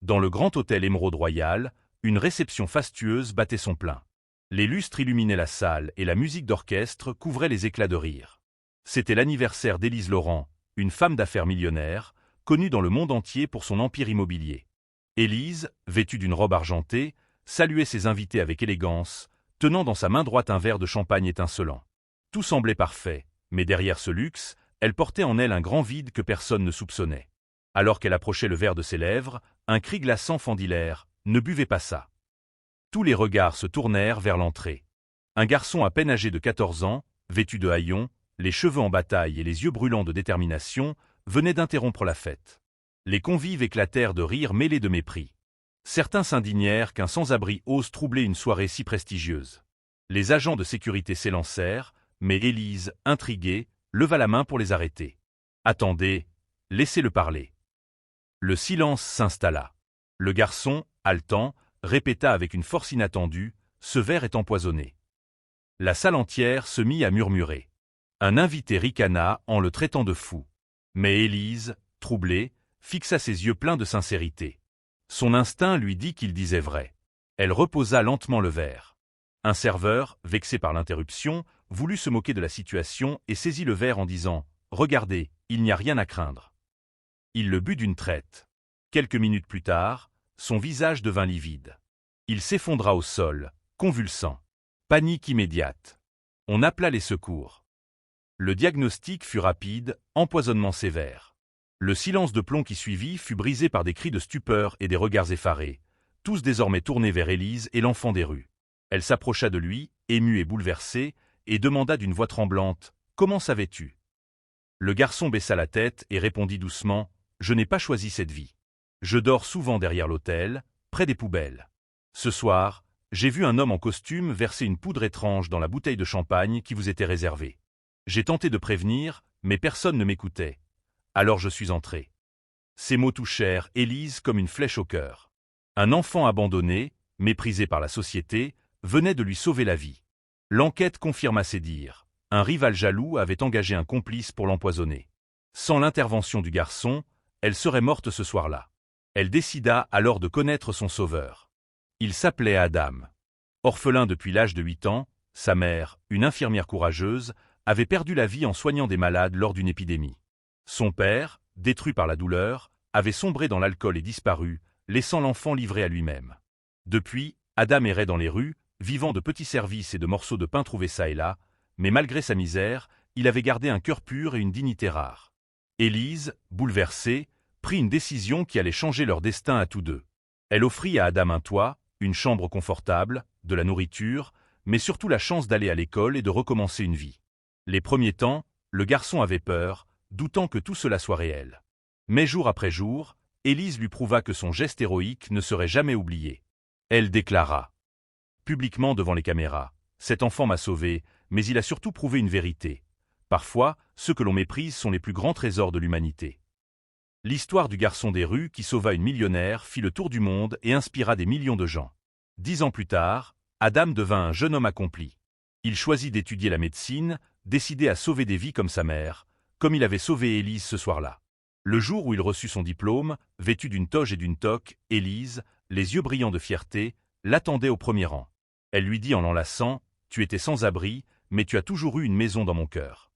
Dans le grand hôtel Émeraude Royal, une réception fastueuse battait son plein. Les lustres illuminaient la salle et la musique d'orchestre couvrait les éclats de rire. C'était l'anniversaire d'Élise Laurent, une femme d'affaires millionnaire, connue dans le monde entier pour son empire immobilier. Élise, vêtue d'une robe argentée, saluait ses invités avec élégance, tenant dans sa main droite un verre de champagne étincelant. Tout semblait parfait, mais derrière ce luxe, elle portait en elle un grand vide que personne ne soupçonnait. Alors qu'elle approchait le verre de ses lèvres, un cri glaçant fendit l'air, « Ne buvez pas ça !» Tous les regards se tournèrent vers l'entrée. Un garçon à peine âgé de 14 ans, vêtu de haillons, les cheveux en bataille et les yeux brûlants de détermination, venait d'interrompre la fête. Les convives éclatèrent de rires mêlés de mépris. Certains s'indignèrent qu'un sans-abri ose troubler une soirée si prestigieuse. Les agents de sécurité s'élancèrent, mais Élise, intriguée, leva la main pour les arrêter. « Attendez, laissez-le parler. » Le silence s'installa. Le garçon, haletant, répéta avec une force inattendue, « Ce verre est empoisonné. » La salle entière se mit à murmurer. Un invité ricana en le traitant de fou. Mais Élise, troublée, fixa ses yeux pleins de sincérité. Son instinct lui dit qu'il disait vrai. Elle reposa lentement le verre. Un serveur, vexé par l'interruption, voulut se moquer de la situation et saisit le verre en disant « Regardez, il n'y a rien à craindre. » Il le but d'une traite. Quelques minutes plus tard, son visage devint livide. Il s'effondra au sol, convulsant. Panique immédiate. On appela les secours. Le diagnostic fut rapide, empoisonnement sévère. Le silence de plomb qui suivit fut brisé par des cris de stupeur et des regards effarés, tous désormais tournés vers Élise et l'enfant des rues. Elle s'approcha de lui, émue et bouleversée, et demanda d'une voix tremblante « Comment savais-tu » Le garçon baissa la tête et répondit doucement « Je n'ai pas choisi cette vie. Je dors souvent derrière l'hôtel, près des poubelles. Ce soir, j'ai vu un homme en costume verser une poudre étrange dans la bouteille de champagne qui vous était réservée. J'ai tenté de prévenir, mais personne ne m'écoutait. Alors je suis entré. » Ces mots touchèrent Élise comme une flèche au cœur. Un enfant abandonné, méprisé par la société, venait de lui sauver la vie. L'enquête confirma ses dires. Un rival jaloux avait engagé un complice pour l'empoisonner. Sans l'intervention du garçon, elle serait morte ce soir-là. Elle décida alors de connaître son sauveur. Il s'appelait Adam. Orphelin depuis l'âge de 8 ans, sa mère, une infirmière courageuse, avait perdu la vie en soignant des malades lors d'une épidémie. Son père, détruit par la douleur, avait sombré dans l'alcool et disparu, laissant l'enfant livré à lui-même. Depuis, Adam errait dans les rues, vivant de petits services et de morceaux de pain trouvés çà et là, mais malgré sa misère, il avait gardé un cœur pur et une dignité rare. Élise, bouleversée, prit une décision qui allait changer leur destin à tous deux. Elle offrit à Adam un toit, une chambre confortable, de la nourriture, mais surtout la chance d'aller à l'école et de recommencer une vie. Les premiers temps, le garçon avait peur, doutant que tout cela soit réel. Mais jour après jour, Élise lui prouva que son geste héroïque ne serait jamais oublié. Elle déclara, publiquement devant les caméras, « Cet enfant m'a sauvé, mais il a surtout prouvé une vérité. Parfois, ceux que l'on méprise sont les plus grands trésors de l'humanité. » L'histoire du garçon des rues qui sauva une millionnaire fit le tour du monde et inspira des millions de gens. 10 ans plus tard, Adam devint un jeune homme accompli. Il choisit d'étudier la médecine, décidé à sauver des vies comme sa mère, comme il avait sauvé Élise ce soir-là. Le jour où il reçut son diplôme, vêtu d'une toge et d'une toque, Élise, les yeux brillants de fierté, l'attendait au premier rang. Elle lui dit en l'enlaçant, « Tu étais sans abri, mais tu as toujours eu une maison dans mon cœur. »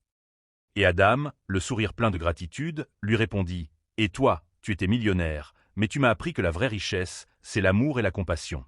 Et Adam, le sourire plein de gratitude, lui répondit, « Et toi, tu étais millionnaire, mais tu m'as appris que la vraie richesse, c'est l'amour et la compassion. »